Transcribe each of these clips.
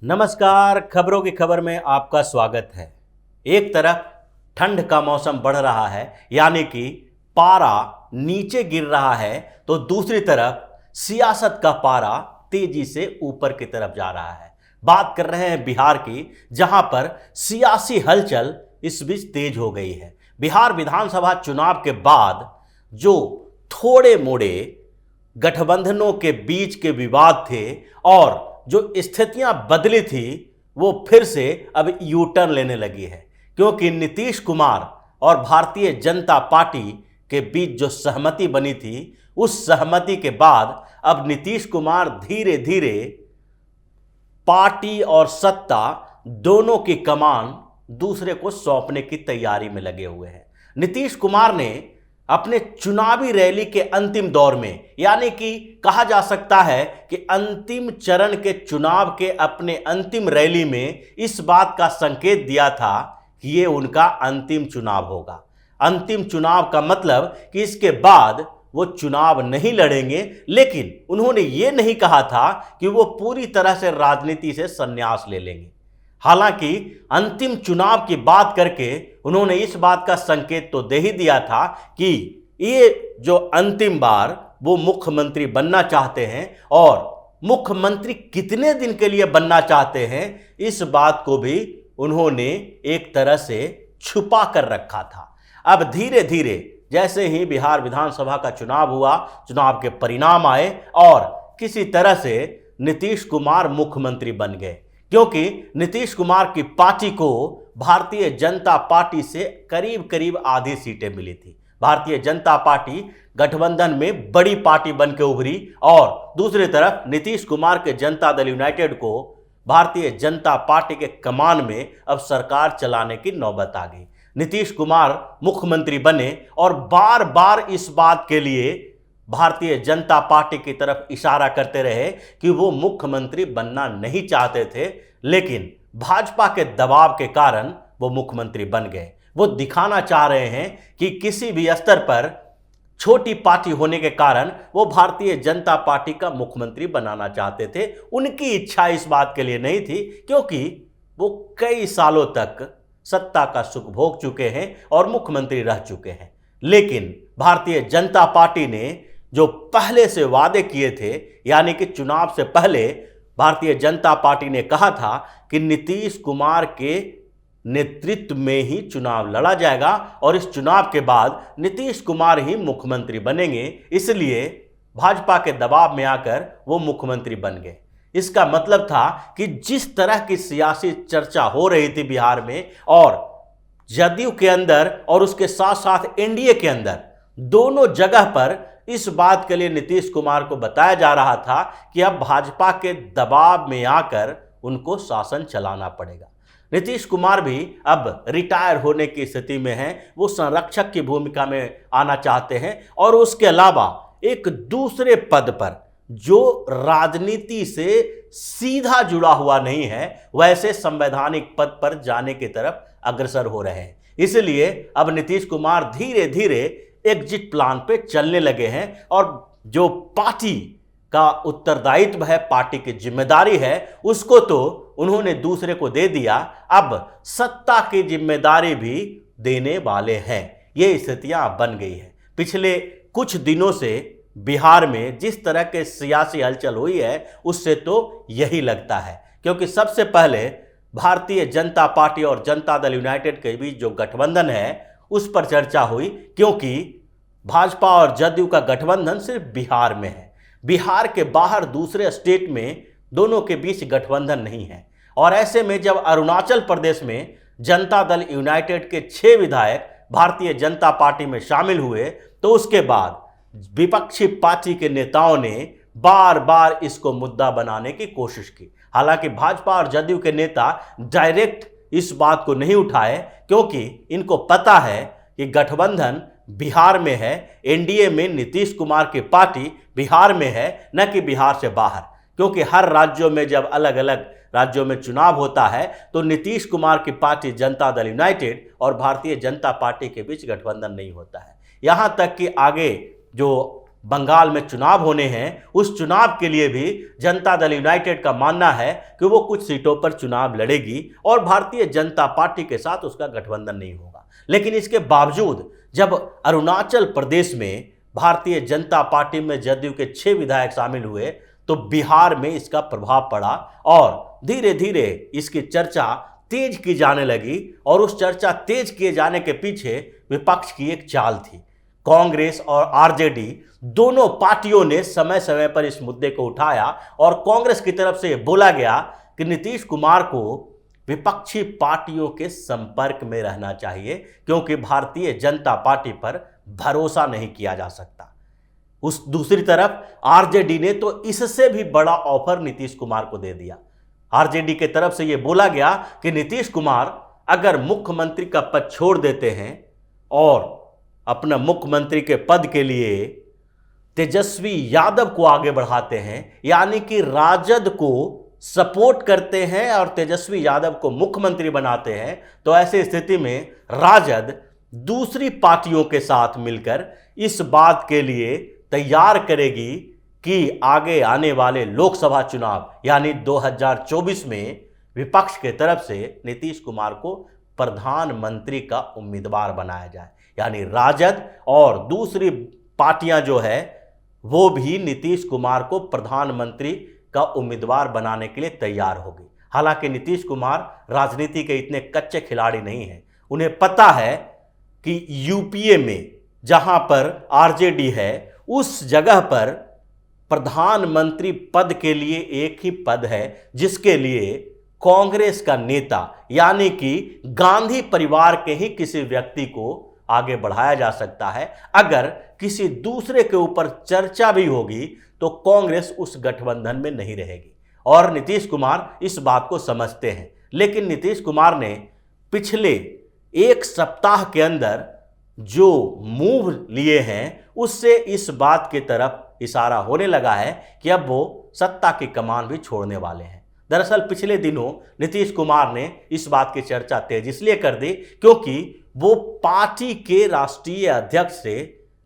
नमस्कार। खबरों की खबर में आपका स्वागत है। एक तरफ ठंड का मौसम बढ़ रहा है, यानी कि पारा नीचे गिर रहा है, तो दूसरी तरफ सियासत का पारा तेजी से ऊपर की तरफ जा रहा है। बात कर रहे हैं बिहार की, जहां पर सियासी हलचल इस बीच तेज हो गई है। बिहार विधानसभा चुनाव के बाद जो थोड़े मोड़े गठबंधनों के बीच के विवाद थे और जो स्थितियां बदली थी, वो फिर से अब यू टर्न लेने लगी है, क्योंकि नीतीश कुमार और भारतीय जनता पार्टी के बीच जो सहमति बनी थी, उस सहमति के बाद अब नीतीश कुमार धीरे धीरे पार्टी और सत्ता दोनों की कमान दूसरे को सौंपने की तैयारी में लगे हुए हैं। नीतीश कुमार ने अपने चुनावी रैली के अंतिम दौर में, यानी कि कहा जा सकता है कि अंतिम चरण के चुनाव के अपने अंतिम रैली में इस बात का संकेत दिया था कि ये उनका अंतिम चुनाव होगा। अंतिम चुनाव का मतलब कि इसके बाद वो चुनाव नहीं लड़ेंगे, लेकिन उन्होंने ये नहीं कहा था कि वो पूरी तरह से राजनीति से संन्यास ले लेंगे। हालांकि अंतिम चुनाव की बात करके उन्होंने इस बात का संकेत तो दे ही दिया था कि ये जो अंतिम बार वो मुख्यमंत्री बनना चाहते हैं, और मुख्यमंत्री कितने दिन के लिए बनना चाहते हैं, इस बात को भी उन्होंने एक तरह से छुपा कर रखा था। अब धीरे धीरे जैसे ही बिहार विधानसभा का चुनाव हुआ, चुनाव के परिणाम आए और किसी तरह से नीतीश कुमार मुख्यमंत्री बन गए, क्योंकि नीतीश कुमार की पार्टी को भारतीय जनता पार्टी से करीब करीब आधी सीटें मिली थी। भारतीय जनता पार्टी गठबंधन में बड़ी पार्टी बन के उभरी और दूसरी तरफ नीतीश कुमार के जनता दल यूनाइटेड को भारतीय जनता पार्टी के कमान में अब सरकार चलाने की नौबत आ गई। नीतीश कुमार मुख्यमंत्री बने और बार बार इस बात के लिए भारतीय जनता पार्टी की तरफ इशारा करते रहे कि वो मुख्यमंत्री बनना नहीं चाहते थे, लेकिन भाजपा के दबाव के कारण वो मुख्यमंत्री बन गए। वो दिखाना चाह रहे हैं कि किसी भी स्तर पर छोटी पार्टी होने के कारण वो भारतीय जनता पार्टी का मुख्यमंत्री बनाना चाहते थे। उनकी इच्छा इस बात के लिए नहीं थी, क्योंकि वो कई सालों तक सत्ता का सुख भोग चुके हैं और मुख्यमंत्री रह चुके हैं। लेकिन भारतीय जनता पार्टी ने जो पहले से वादे किए थे, यानी कि चुनाव से पहले भारतीय जनता पार्टी ने कहा था कि नीतीश कुमार के नेतृत्व में ही चुनाव लड़ा जाएगा और इस चुनाव के बाद नीतीश कुमार ही मुख्यमंत्री बनेंगे, इसलिए भाजपा के दबाव में आकर वो मुख्यमंत्री बन गए। इसका मतलब था कि जिस तरह की सियासी चर्चा हो रही थी बिहार में, और जदयू के अंदर और उसके साथ साथ एनडीए के अंदर, दोनों जगह पर इस बात के लिए नीतीश कुमार को बताया जा रहा था कि अब भाजपा के दबाव में आकर उनको शासन चलाना पड़ेगा। नीतीश कुमार भी अब रिटायर होने की स्थिति में हैं, वो संरक्षक की भूमिका में आना चाहते हैं और उसके अलावा एक दूसरे पद पर जो राजनीति से सीधा जुड़ा हुआ नहीं है, वैसे संवैधानिक पद पर जाने की तरफ अग्रसर हो रहे हैं। इसलिए अब नीतीश कुमार धीरे धीरे एग्जिट प्लान पे चलने लगे हैं और जो पार्टी का उत्तरदायित्व है, पार्टी की जिम्मेदारी है, उसको तो उन्होंने दूसरे को दे दिया। अब सत्ता की जिम्मेदारी भी देने वाले हैं। ये स्थितियां बन गई है। पिछले कुछ दिनों से बिहार में जिस तरह के सियासी हलचल हुई है, उससे तो यही लगता है, क्योंकि सबसे पहले भारतीय जनता पार्टी और जनता दल यूनाइटेड के बीच जो गठबंधन है उस पर चर्चा हुई, क्योंकि भाजपा और जदयू का गठबंधन सिर्फ बिहार में है। बिहार के बाहर दूसरे स्टेट में दोनों के बीच गठबंधन नहीं है। और ऐसे में जब अरुणाचल प्रदेश में जनता दल यूनाइटेड के 6 विधायक भारतीय जनता पार्टी में शामिल हुए, तो उसके बाद विपक्षी पार्टी के नेताओं ने बार बार इसको मुद्दा बनाने की कोशिश की। हालांकि भाजपा और जदयू के नेता डायरेक्ट इस बात को नहीं उठाए, क्योंकि इनको पता है कि गठबंधन बिहार में है, एनडीए में नीतीश कुमार की पार्टी बिहार में है, न कि बिहार से बाहर। क्योंकि हर राज्यों में जब अलग अलग राज्यों में चुनाव होता है, तो नीतीश कुमार की पार्टी जनता दल यूनाइटेड और भारतीय जनता पार्टी के बीच गठबंधन नहीं होता है। यहाँ तक कि आगे जो बंगाल में चुनाव होने हैं, उस चुनाव के लिए भी जनता दल यूनाइटेड का मानना है कि वो कुछ सीटों पर चुनाव लड़ेगी और भारतीय जनता पार्टी के साथ उसका गठबंधन नहीं होगा। लेकिन इसके बावजूद जब अरुणाचल प्रदेश में भारतीय जनता पार्टी में जदयू के 6 विधायक शामिल हुए तो बिहार में इसका प्रभाव पड़ा और धीरे धीरे इसकी चर्चा तेज की जाने लगी। और उस चर्चा तेज किए जाने के पीछे विपक्ष की एक चाल थी। कांग्रेस और आरजेडी दोनों पार्टियों ने समय समय पर इस मुद्दे को उठाया और कांग्रेस की तरफ से बोला गया कि नीतीश कुमार को विपक्षी पार्टियों के संपर्क में रहना चाहिए क्योंकि भारतीय जनता पार्टी पर भरोसा नहीं किया जा सकता। उस दूसरी तरफ आरजेडी ने तो इससे भी बड़ा ऑफर नीतीश कुमार को दे दिया। आरजेडी के तरफ से यह बोला गया कि नीतीश कुमार अगर मुख्यमंत्री का पद छोड़ देते हैं और अपना मुख्यमंत्री के पद के लिए तेजस्वी यादव को आगे बढ़ाते हैं, यानी कि राजद को सपोर्ट करते हैं और तेजस्वी यादव को मुख्यमंत्री बनाते हैं, तो ऐसी स्थिति में राजद दूसरी पार्टियों के साथ मिलकर इस बात के लिए तैयार करेगी कि आगे आने वाले लोकसभा चुनाव यानी 2024 में विपक्ष के तरफ से नीतीश कुमार को प्रधानमंत्री का उम्मीदवार बनाया जाए। यानी राजद और दूसरी पार्टियां जो है वो भी नीतीश कुमार को प्रधानमंत्री का उम्मीदवार बनाने के लिए तैयार होगी। हालांकि नीतीश कुमार राजनीति के इतने कच्चे खिलाड़ी नहीं हैं। उन्हें पता है कि यूपीए में जहां पर आरजेडी है उस जगह पर प्रधानमंत्री पद के लिए एक ही पद है जिसके लिए कांग्रेस का नेता यानी कि गांधी परिवार के ही किसी व्यक्ति को आगे बढ़ाया जा सकता है। अगर किसी दूसरे के ऊपर चर्चा भी होगी तो कांग्रेस उस गठबंधन में नहीं रहेगी और नीतीश कुमार इस बात को समझते हैं। लेकिन नीतीश कुमार ने पिछले एक सप्ताह के अंदर जो मूव लिए हैं उससे इस बात की तरफ इशारा होने लगा है कि अब वो सत्ता की कमान भी छोड़ने वाले हैं। दरअसल पिछले दिनों नीतीश कुमार ने इस बात की चर्चा तेज इसलिए कर दी क्योंकि वो पार्टी के राष्ट्रीय अध्यक्ष से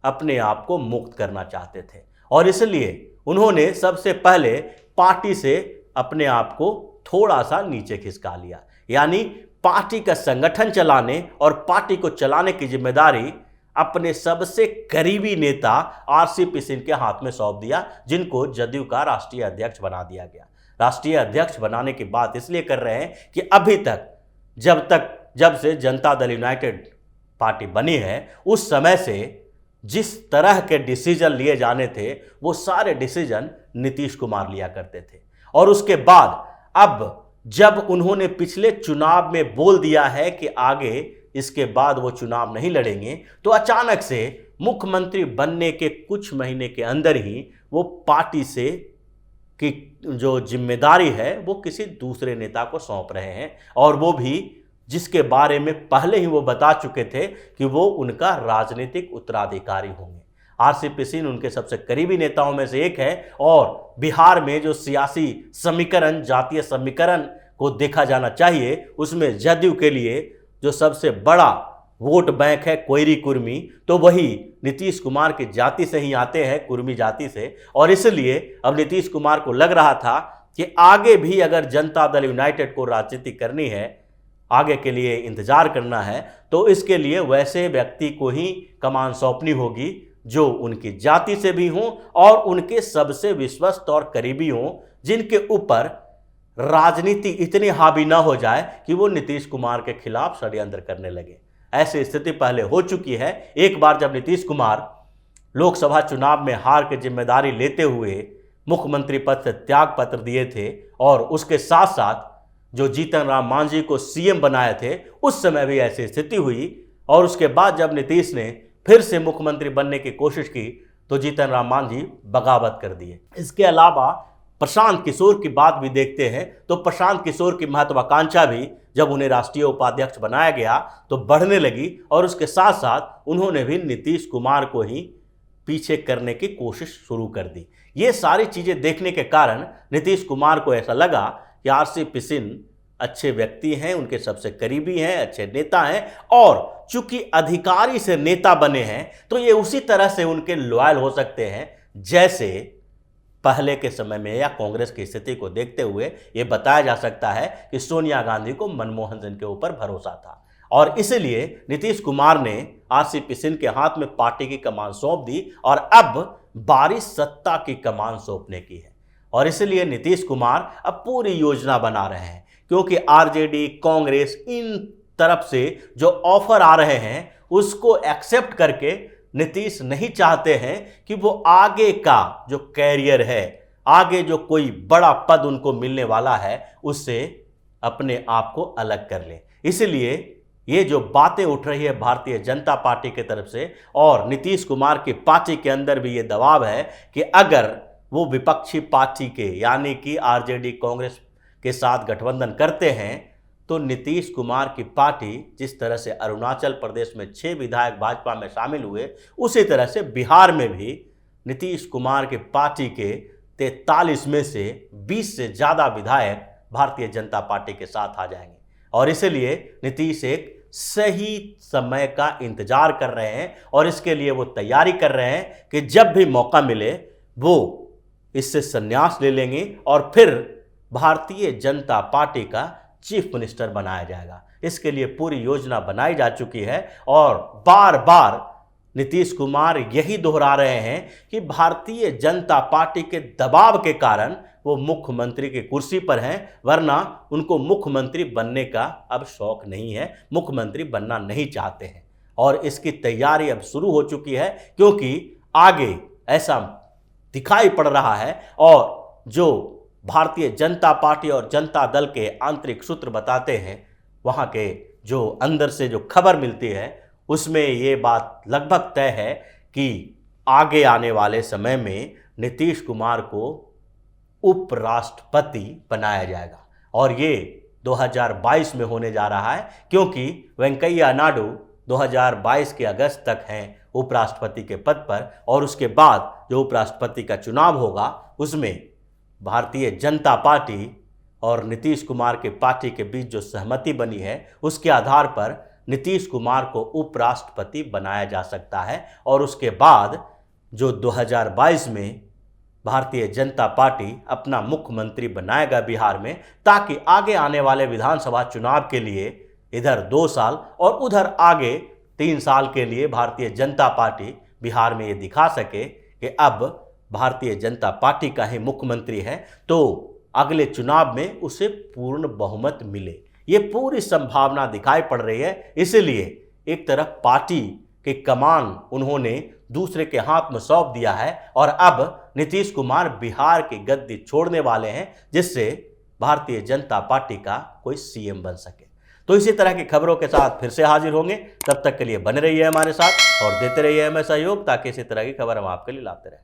अपने आप को मुक्त करना चाहते थे और इसलिए उन्होंने सबसे पहले पार्टी से अपने आप को थोड़ा सा नीचे खिसका लिया। यानी पार्टी का संगठन चलाने और पार्टी को चलाने की जिम्मेदारी अपने सबसे करीबी नेता आरसीपी सिंह के हाथ में सौंप दिया, जिनको जदयू का राष्ट्रीय अध्यक्ष बना दिया गया। राष्ट्रीय अध्यक्ष बनाने की बात इसलिए कर रहे हैं कि अभी तक जब से जनता दल यूनाइटेड पार्टी बनी है उस समय से जिस तरह के डिसीजन लिए जाने थे वो सारे डिसीजन नीतीश कुमार लिया करते थे। और उसके बाद अब जब उन्होंने पिछले चुनाव में बोल दिया है कि आगे इसके बाद वो चुनाव नहीं लड़ेंगे तो अचानक से मुख्यमंत्री बनने के कुछ महीने के अंदर ही वो पार्टी से की जो जिम्मेदारी है वो किसी दूसरे नेता को सौंप रहे हैं और वो भी जिसके बारे में पहले ही वो बता चुके थे कि वो उनका राजनीतिक उत्तराधिकारी होंगे। आरसीपी सिंह उनके सबसे करीबी नेताओं में से एक है और बिहार में जो सियासी समीकरण जातीय समीकरण को देखा जाना चाहिए उसमें जदयू के लिए जो सबसे बड़ा वोट बैंक है कोयरी कुर्मी, तो वही नीतीश कुमार की जाति से ही आते हैं, कुर्मी जाति से। और इसलिए अब नीतीश कुमार को लग रहा था कि आगे भी अगर जनता दल यूनाइटेड को राजनीति करनी है, आगे के लिए इंतजार करना है, तो इसके लिए वैसे व्यक्ति को ही कमान सौंपनी होगी जो उनकी जाति से भी हों और उनके सबसे विश्वस्त और करीबी हों, जिनके ऊपर राजनीति इतनी हावी ना हो जाए कि वो नीतीश कुमार के खिलाफ षड्यंत्र करने लगे। ऐसी स्थिति पहले हो चुकी है। एक बार जब नीतीश कुमार लोकसभा चुनाव में हार की जिम्मेदारी लेते हुए मुख्यमंत्री पद से त्याग पत्र दिए थे और उसके साथ साथ जो जीतन राम मांझी को सीएम बनाए थे, उस समय भी ऐसी स्थिति हुई। और उसके बाद जब नीतीश ने फिर से मुख्यमंत्री बनने की कोशिश की तो जीतन राम मांझी बगावत कर दिए। इसके अलावा प्रशांत किशोर की बात भी देखते हैं तो प्रशांत किशोर की महत्वाकांक्षा भी जब उन्हें राष्ट्रीय उपाध्यक्ष बनाया गया तो बढ़ने लगी और उसके साथ साथ उन्होंने भी नीतीश कुमार को ही पीछे करने की कोशिश शुरू कर दी। ये सारी चीज़ें देखने के कारण नीतीश कुमार को ऐसा लगा कि आरसीपी सिंह अच्छे व्यक्ति हैं, उनके सबसे करीबी हैं, अच्छे नेता हैं, और चूंकि अधिकारी से नेता बने हैं तो ये उसी तरह से उनके लॉयल हो सकते हैं जैसे पहले के समय में या कांग्रेस की स्थिति को देखते हुए ये बताया जा सकता है कि सोनिया गांधी को मनमोहन सिंह के ऊपर भरोसा था, और इसलिए नीतीश कुमार ने आरसीपी सिंह के हाथ में पार्टी की कमान सौंप दी और अब बारी सत्ता की कमान सौंपने की है। और इसलिए नीतीश कुमार अब पूरी योजना बना रहे हैं, क्योंकि आरजेडी, कांग्रेस, इन तरफ से जो ऑफर आ रहे हैं उसको एक्सेप्ट करके नीतीश नहीं चाहते हैं कि वो आगे का जो कैरियर है, आगे जो कोई बड़ा पद उनको मिलने वाला है, उससे अपने आप को अलग कर लें। इसलिए ये जो बातें उठ रही है भारतीय जनता पार्टी की तरफ से, और नीतीश कुमार की पार्टी के अंदर भी ये दबाव है कि अगर वो विपक्षी पार्टी के यानी कि आरजेडी, कांग्रेस के साथ गठबंधन करते हैं तो नीतीश कुमार की पार्टी जिस तरह से अरुणाचल प्रदेश में 6 विधायक भाजपा में शामिल हुए, उसी तरह से बिहार में भी नीतीश कुमार की पार्टी के 43 में से 20 से ज़्यादा विधायक भारतीय जनता पार्टी के साथ आ जाएंगे। और इसलिए नीतीश एक सही समय का इंतजार कर रहे हैं और इसके लिए वो तैयारी कर रहे हैं कि जब भी मौका मिले वो इससे संन्यास ले लेंगे और फिर भारतीय जनता पार्टी का चीफ मिनिस्टर बनाया जाएगा। इसके लिए पूरी योजना बनाई जा चुकी है और बार बार नीतीश कुमार यही दोहरा रहे हैं कि भारतीय जनता पार्टी के दबाव के कारण वो मुख्यमंत्री की कुर्सी पर हैं, वरना उनको मुख्यमंत्री बनने का अब शौक नहीं है, मुख्यमंत्री बनना नहीं चाहते हैं। और इसकी तैयारी अब शुरू हो चुकी है, क्योंकि आगे ऐसा दिखाई पड़ रहा है और जो भारतीय जनता पार्टी और जनता दल के आंतरिक सूत्र बताते हैं, वहाँ के जो अंदर से जो खबर मिलती है उसमें ये बात लगभग तय है कि आगे आने वाले समय में नीतीश कुमार को उपराष्ट्रपति बनाया जाएगा। और ये 2022 में होने जा रहा है, क्योंकि वेंकैया नायडू 2022 के अगस्त तक हैं उपराष्ट्रपति के पद पर, और उसके बाद जो उपराष्ट्रपति का चुनाव होगा उसमें भारतीय जनता पार्टी और नीतीश कुमार के पार्टी के बीच जो सहमति बनी है उसके आधार पर नीतीश कुमार को उपराष्ट्रपति बनाया जा सकता है। और उसके बाद जो 2022 में भारतीय जनता पार्टी अपना मुख्यमंत्री बनाएगा बिहार में, ताकि आगे आने वाले विधानसभा चुनाव के लिए इधर 2 साल और उधर आगे 3 साल के लिए भारतीय जनता पार्टी बिहार में ये दिखा सके कि अब भारतीय जनता पार्टी का ही मुख्यमंत्री है, तो अगले चुनाव में उसे पूर्ण बहुमत मिले। ये पूरी संभावना दिखाई पड़ रही है। इसलिए एक तरफ पार्टी के कमान उन्होंने दूसरे के हाथ में सौंप दिया है और अब नीतीश कुमार बिहार की गद्दी छोड़ने वाले हैं, जिससे भारतीय जनता पार्टी का कोई सीएम बन सके। तो इसी तरह की खबरों के साथ फिर से हाजिर होंगे। तब तक के लिए बने रहिए हमारे साथ और देते रहिए हमें सहयोग, ताकि इसी तरह की खबर हम आपके लिए लाते रहें।